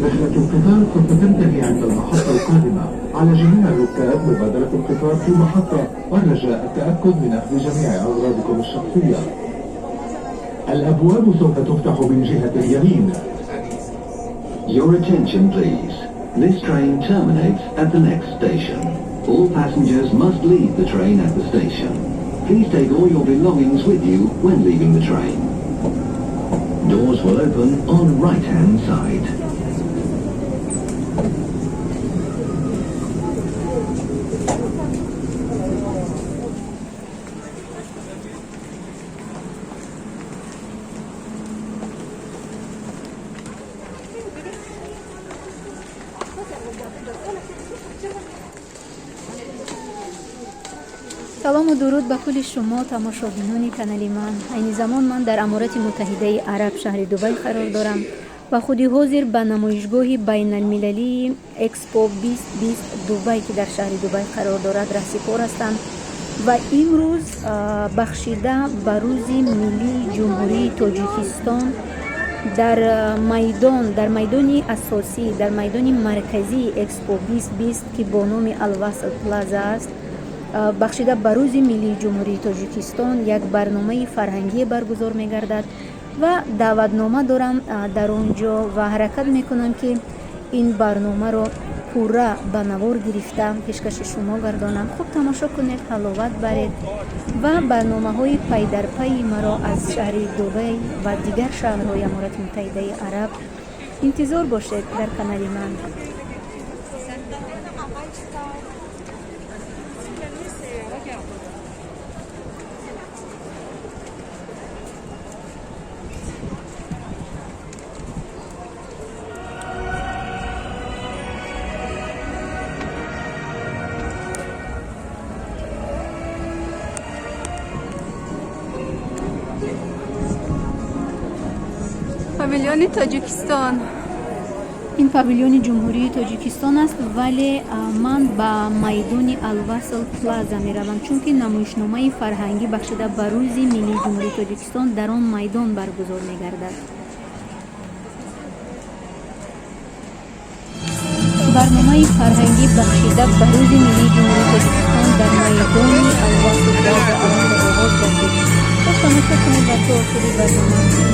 رحلة القطار سوف تنتهي عند المحطة القادمة. على جميع الركاب مبادرة القطار في المحطة والرجاء التأكد من أخذ جميع أغراضكم الشخصية. الأبواب سوف تفتح من جهة اليمين. Your attention please. This train terminates at the next station. All passengers must leave the train at the station. Please take all your belongings with you when leaving the train. Doors will open on right-hand side. سلام و درود به کل شما تماشاگران کانال من. این زمان من در امارات متحده عرب شهر دبی قرار دارم و خودی حاضر به نمایشگاه بین المللی اکسپو 2020 دبی که در شهر دبی قرار دارد رسیدگار هستم و امروز بخشیده به روز ملی جمهوری تاجیکستان در میدان اساسی، در میدان مرکزی اکسپو 2020 که با نام الوصل پلازا است، بخشیده به روز ملی جمهوری تاجیکستان یک برنامه فرهنگی برگزار می گردد و دعوتنامه دارم در آنجا و حرکت می کنم که این برنامه رو پورا به نوار گرفته پیشکش شما گردانم. خوب تماشا کنید، حلاوت برید و برنامه های پی در پی مرا از شهر دبی و دیگر شهرهای امارات متحده عرب انتظار باشید در کانال من. پاویلیون تاجیکستان. این پاویلیون جمهوری تاجیکستان است، ولی من به میدان الوصل پلازا می روم چون که نمایشنامه فرهنگی بخشیده به روز ملی جمهوری تاجیکستان در آن میدان برگزار می گردد. برنامه فرهنگی بخشیده به روز ملی جمهوری تاجیکستان در میدان الوصل پلازا آغاز گردید. خوب تماشا کنید و تا آخر برنامه.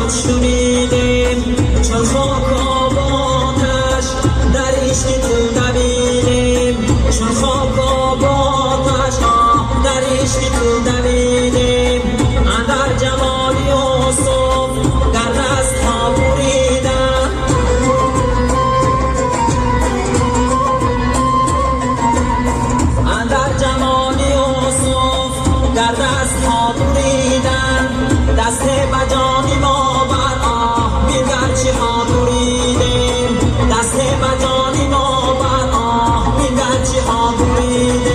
خود شنیدیم چون خاک آباتش در عشق تو دویدیم چون خاک آباتش در عشق تو دویدیم اندر جمال یوسف در دست ها بریدن اندر جمال یوسف در دست ها بریدن دست بجانی ما بر آه بیگر چی ها بریدیم دست بجانی ما بر آه بیگر چی ها بریدیم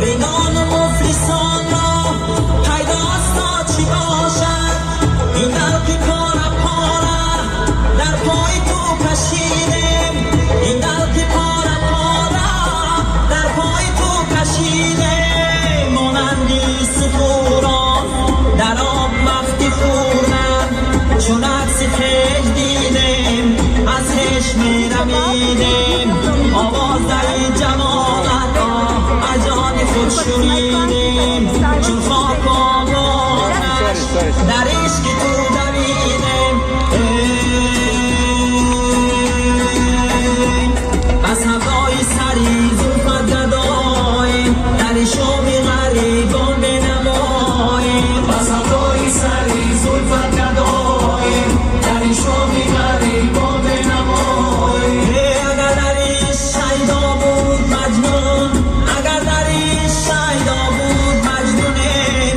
ریدان و مفلسان را پیداست تا چی باشد این دلقی پاره پاره در پای تو کشیدیم این دلقی پاره پاره در پای تو کشیدیم مانندی سفوران در آب وقتی خوردن چون عکس خیش دیدیم از خیش می رمیدیم آواز در جمالت از جان خود شنیدیم چون خاک آبانش در عشق تو دویدیم از هوای سری زلفت گداییم در شام غریبان بنماییم از هوای سری زلفت گداییم در شام غریبان بنماییم اگر در این شیدا بود مجنون اگر در این شیدا بود مجنونه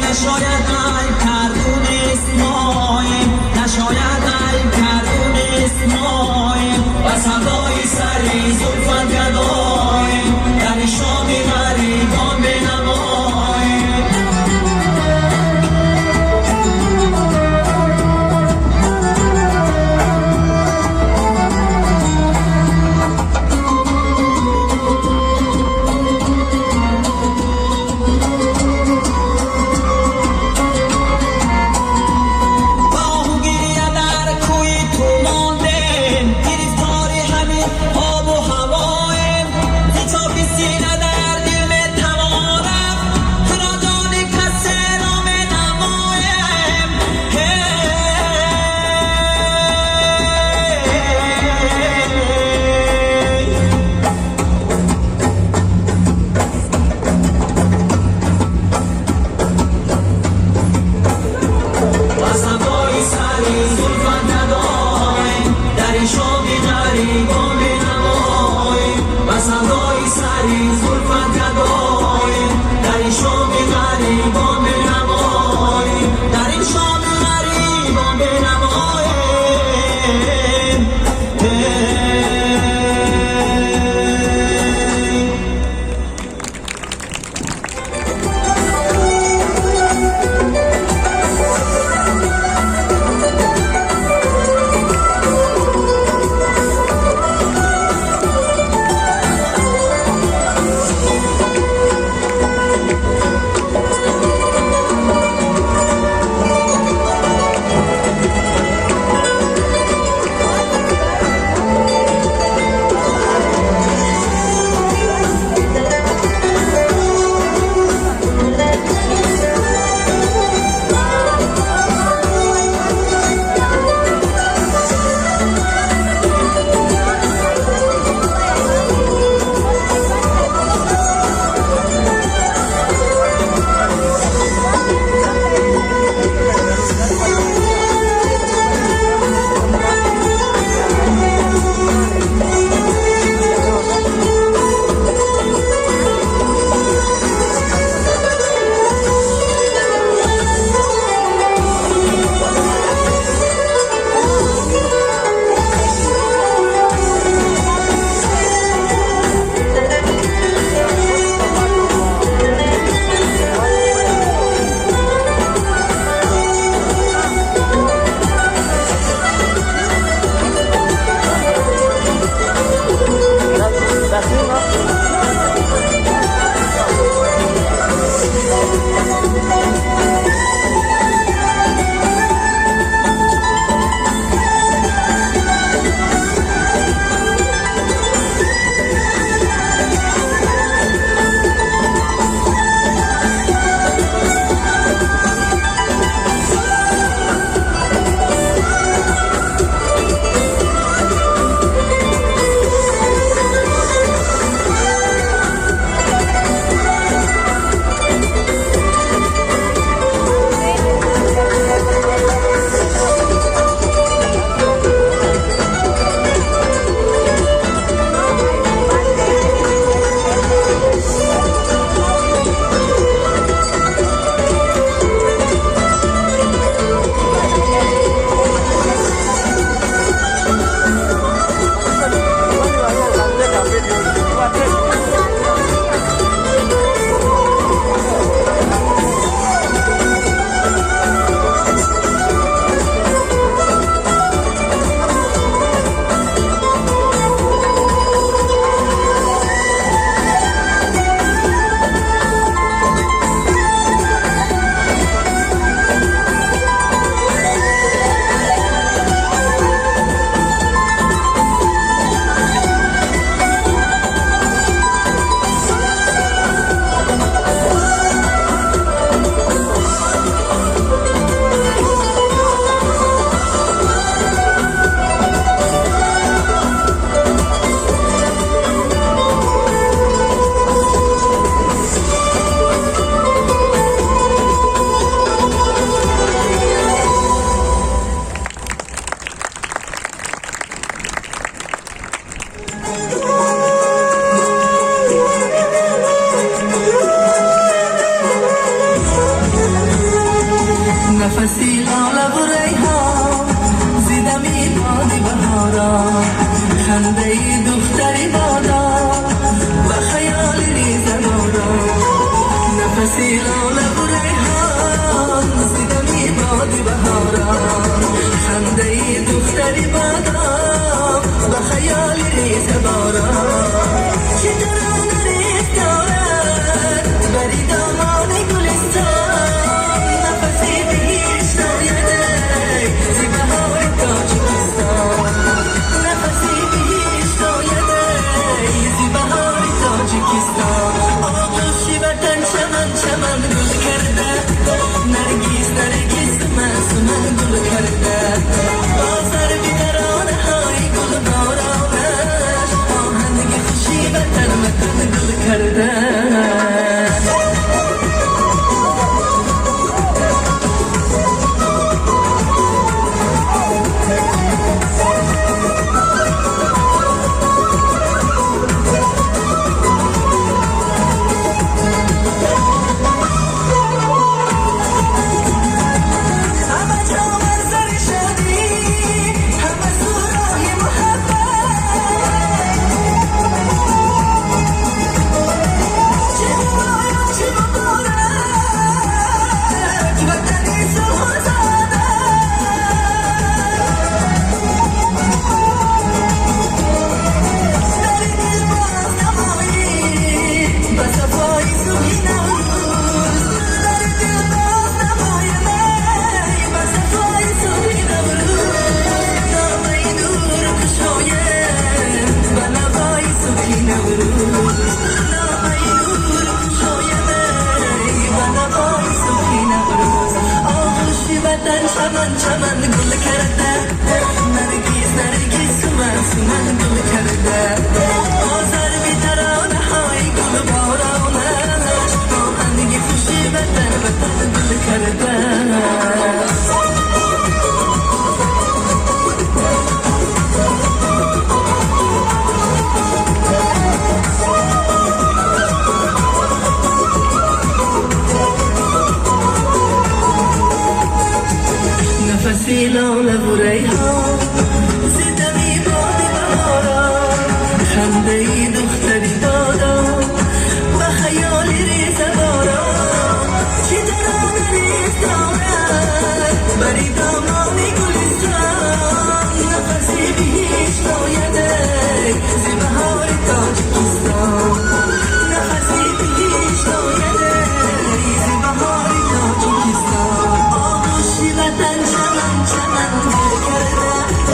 نشاید عیب کردون اسمایم نشاید عیب کردون اسمایم بس هوای سری زلفت گداییم در شام غریبان بنماییم باهو گریه در کوی تو ماندیم گرفتاری همین آب و هوایم زیتا سینه در دل توانم تو را جان کس نام نمایم بس هوای سری زلفت ندایم در شام غریبان بنماییم بس هوای سری زلفت ندایم در شام غریبان بنماییم در این شام غریبان بنماییم خنده دختری بادا و خیال ریز باران نفسی لاله و ریحان زیدمی باد بهاران خنده دختری بادا و خیال ریز باران چه ترانه ریز دارد بری دامان گلستان نفسی بیش نایده زی بهار تاجیکستان نفسی بیش نایده زی بهار تاجیکستان آغوشی وطن چمن چمن گل کرده نرگیز نرگیز سمن سمن گل کرده آزر بیترانه های گل بارانش آهنگ خوشی وطن وطن گل کرده چمن چمن گل کرده نرگیز نرگیز سمن سمن گل کرده آزر بیترانه های گل بارانش آهنگ خوشی وطن وطن گل کرده نفسی لاله و ریحان زیدمی باد بهاران خنده دختری بادا و خیال ریز باران چی ترانه ریز دارد بری دامان گلستان نفسی بیش نایده زی بهار تاجیکستان نفسی بیش نایده زی بهار تاجیکستان آغوشی وطن چمن چمن گل کرده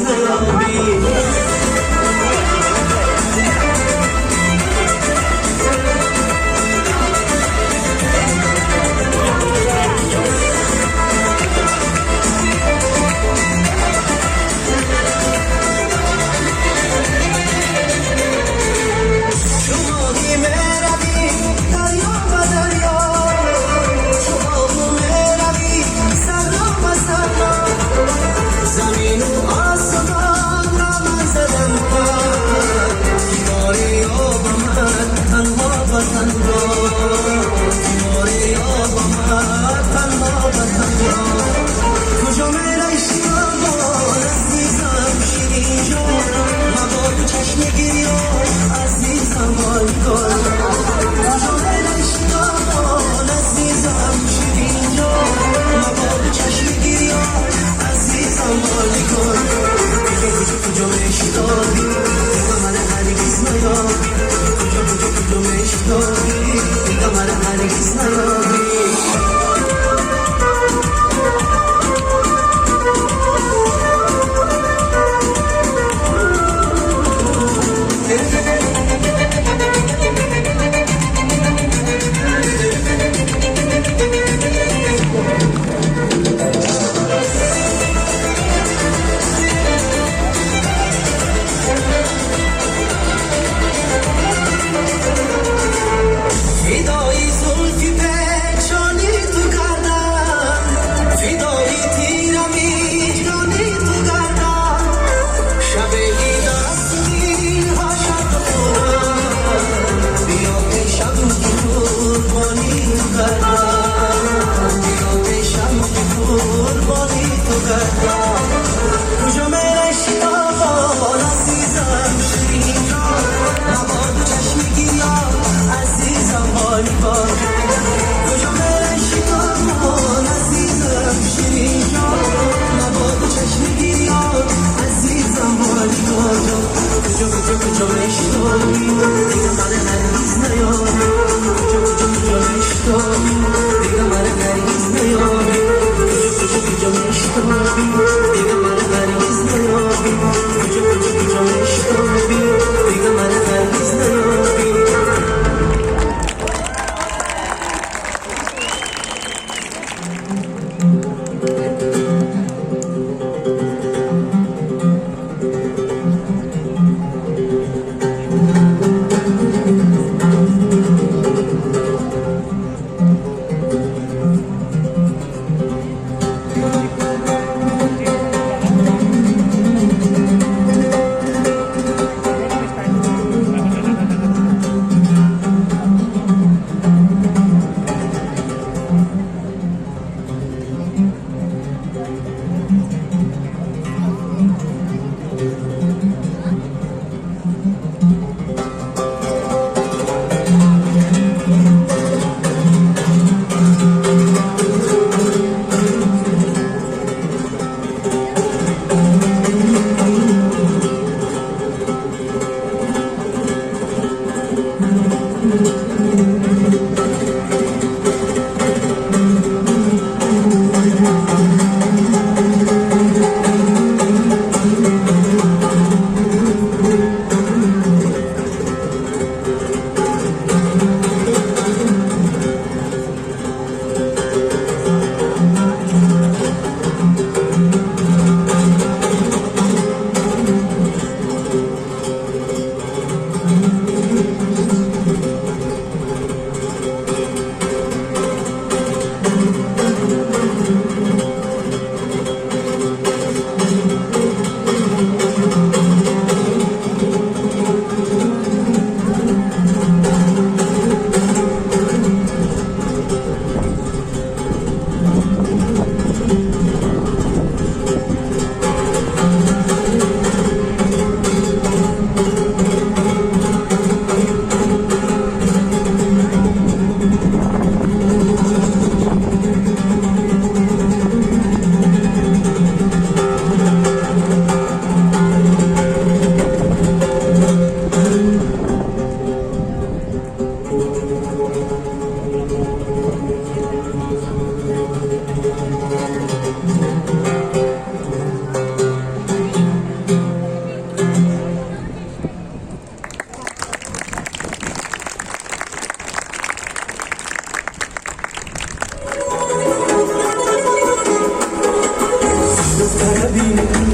نیابی زمین و آسمان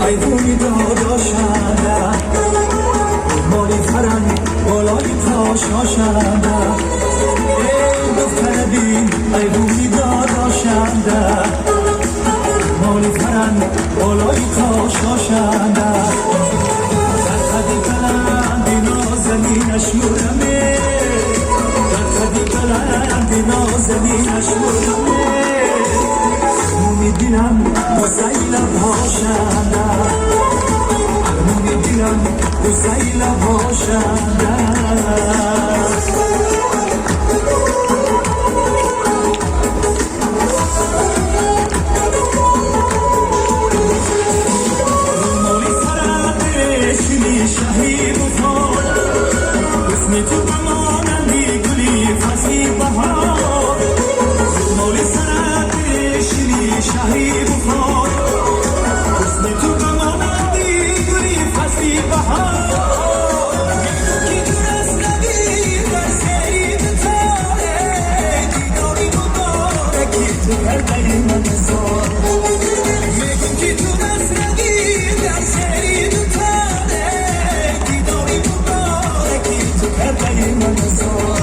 ایوونی داداشنده مالی فرنگ بالای تاشاشنده ای دختر بین ایوونی داداشنده مالی فرنگ بالای تاشاشنده در خدی بلندی نازنینش مورمه در خدی بلندی نازنینش مورمه میدینم واسه لبهاشنده میدینم واسه لبهاشنده مالی سرندش می شهی بخور اسمی تو بمانندی گلی فصلی بهار مالی سرندش می شهی بخور اسمی تو بمانندی گلی فصلی بهار کی تو رسنگی در سری بتاره دیداری بوداره کی تو پرده من زار میگم کی تو رسنگی در سری بتاره دیداری بوداره کی تو پرده من زار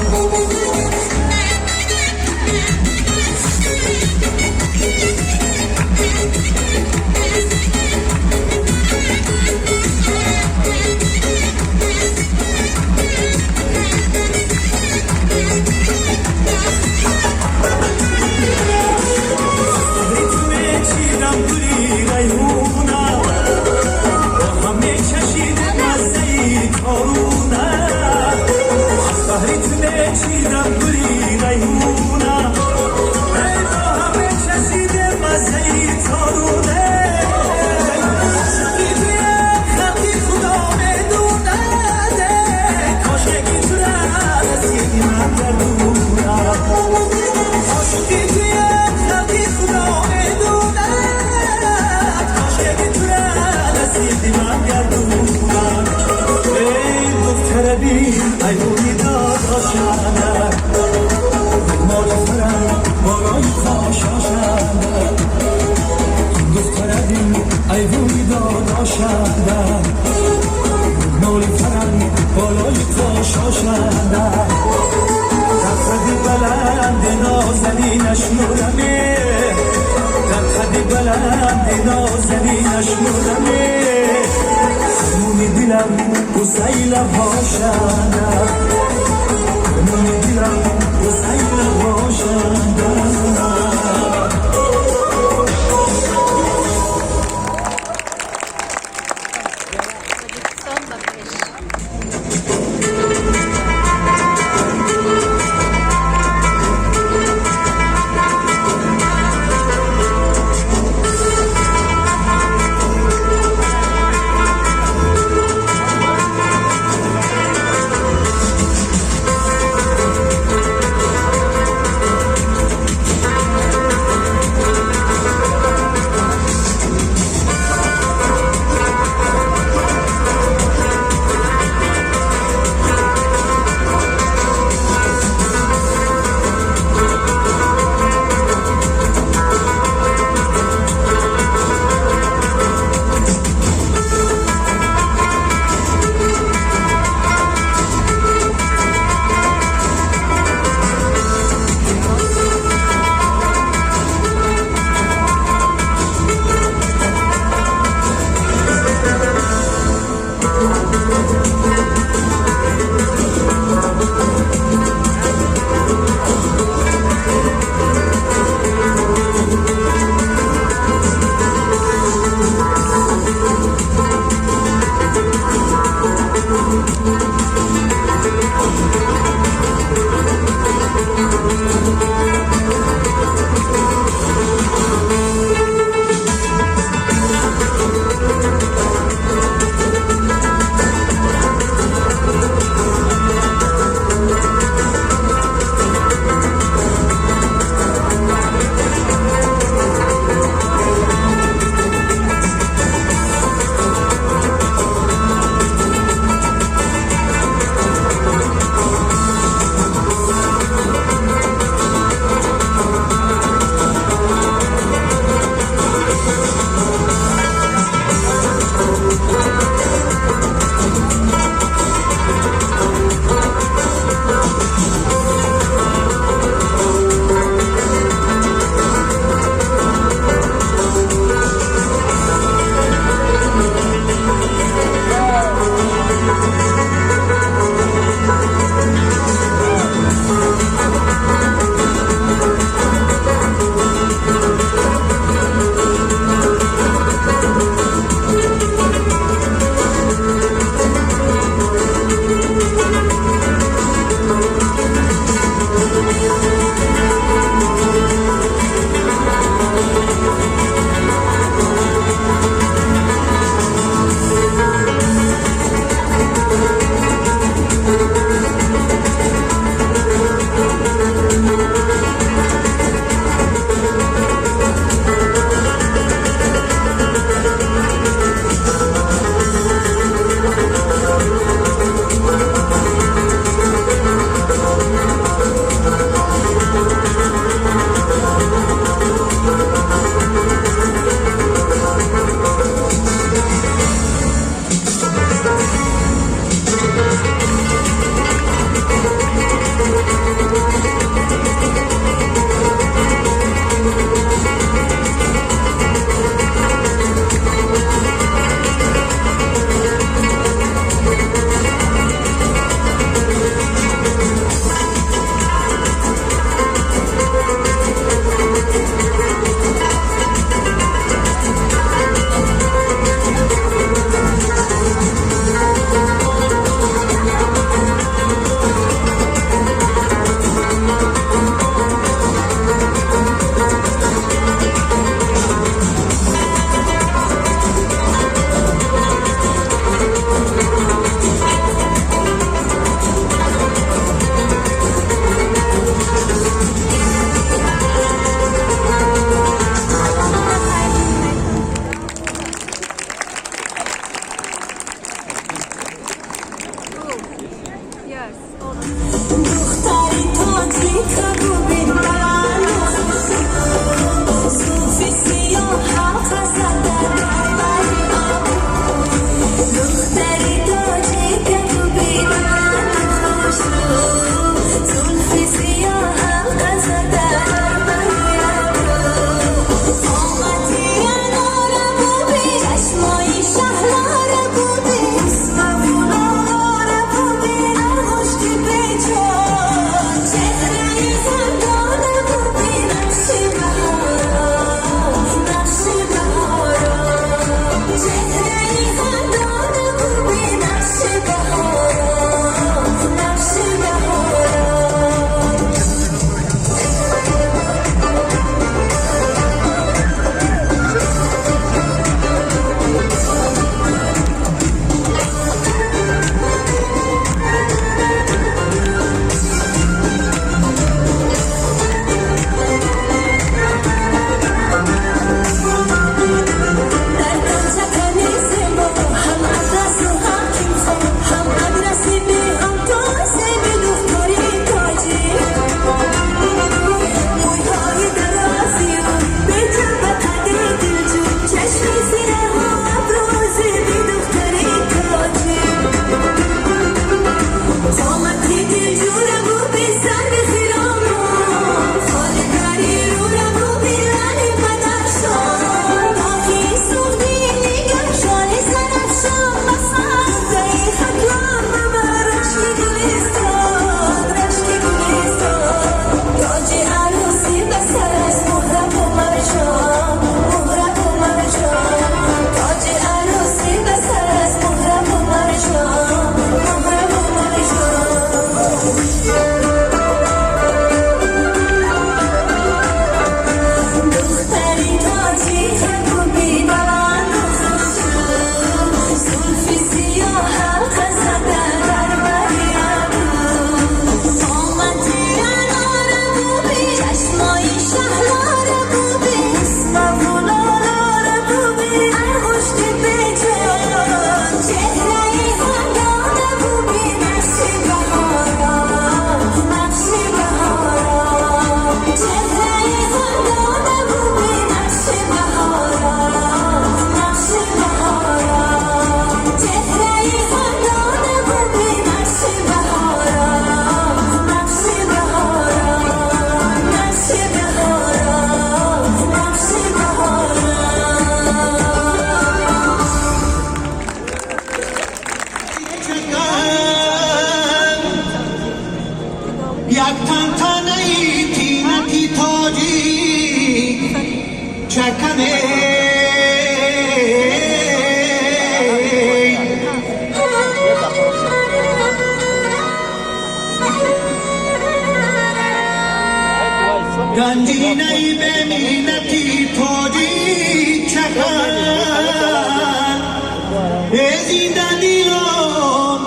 زنده دیلم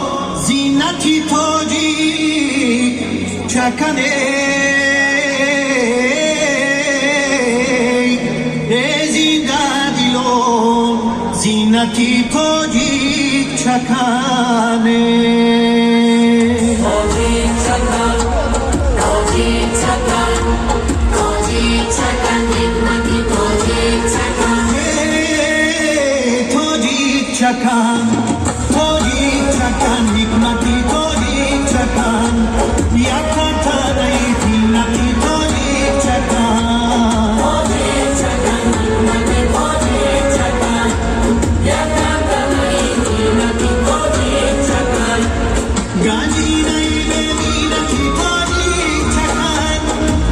زینتی تاجی چکنه زنده دیلم زینتی تاجی چکنه Chakan, Toji Chakan, Nikmati Toji Chakan, Yakata Naiti Nati Toji Chakan, Toji Chakan, Nikmati Toji Chakan, Yakata Naiti Nati Toji Chakan, Ganji Nai Baby Nati Toji Chakan,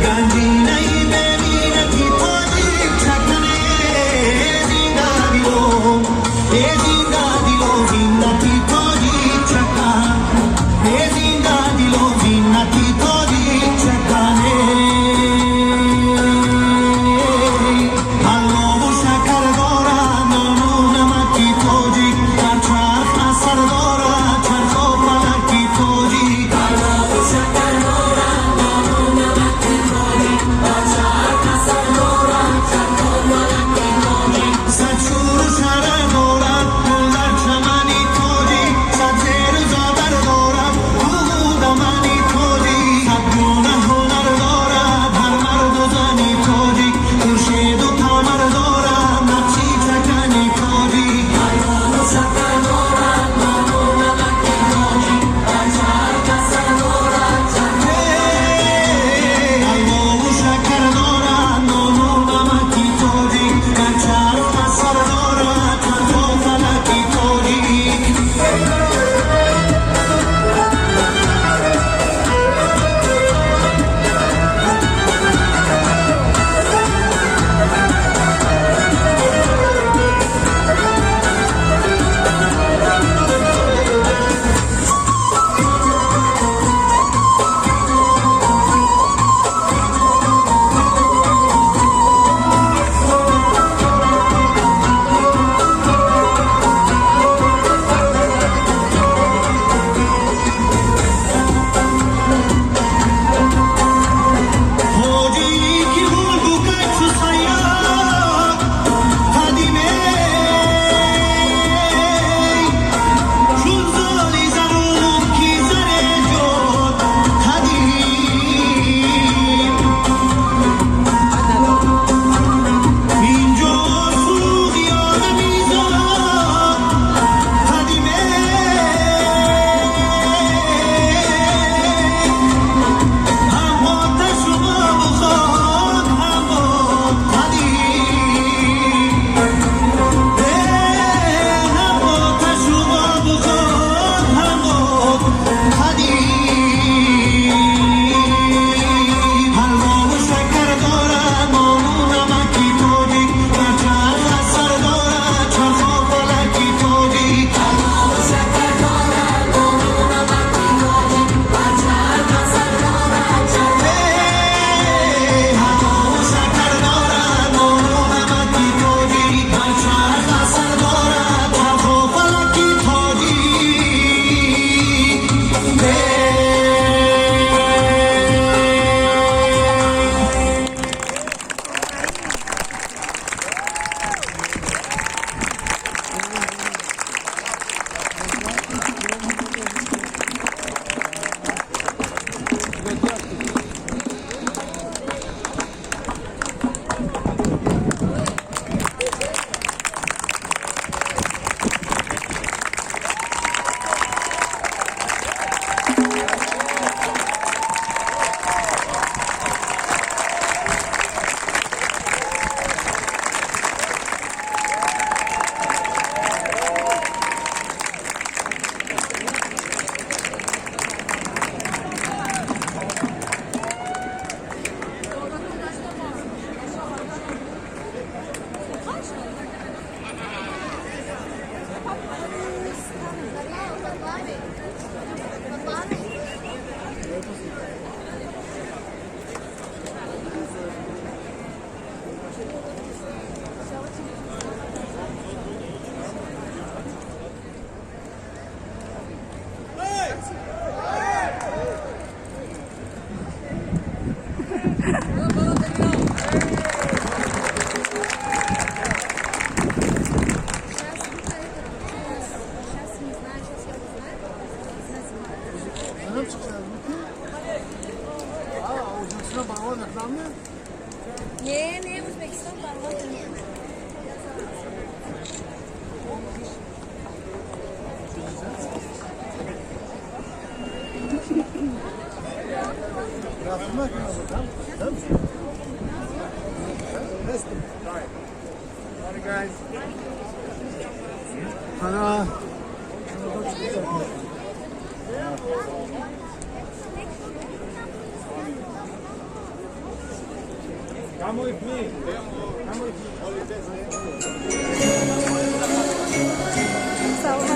Ganji Nai Baby Nati Toji Chakan, Zinda Dilo. Ne Uzbekistan var?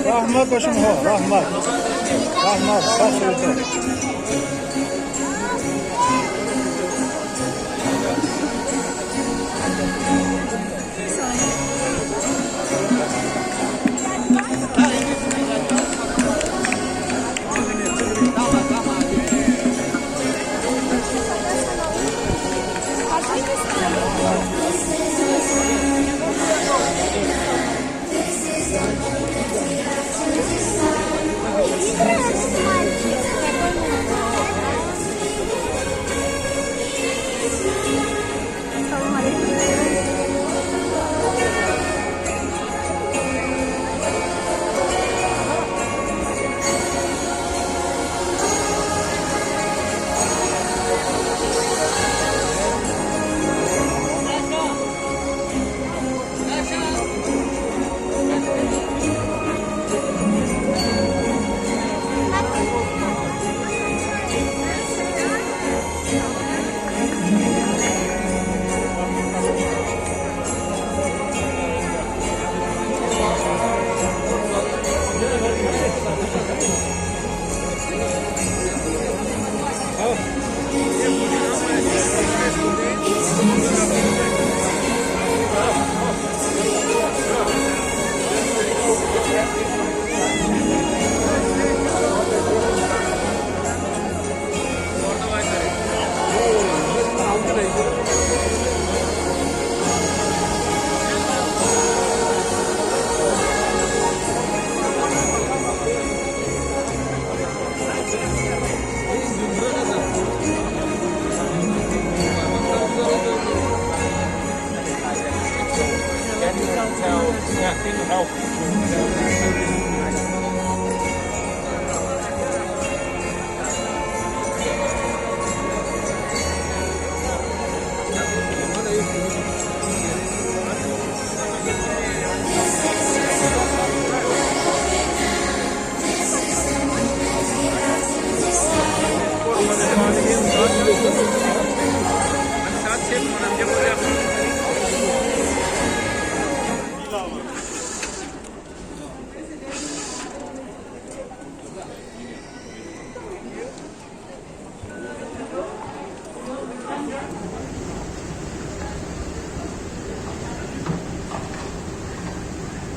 Rahmat başım ho, rahmat. Rahmat, sağ olun.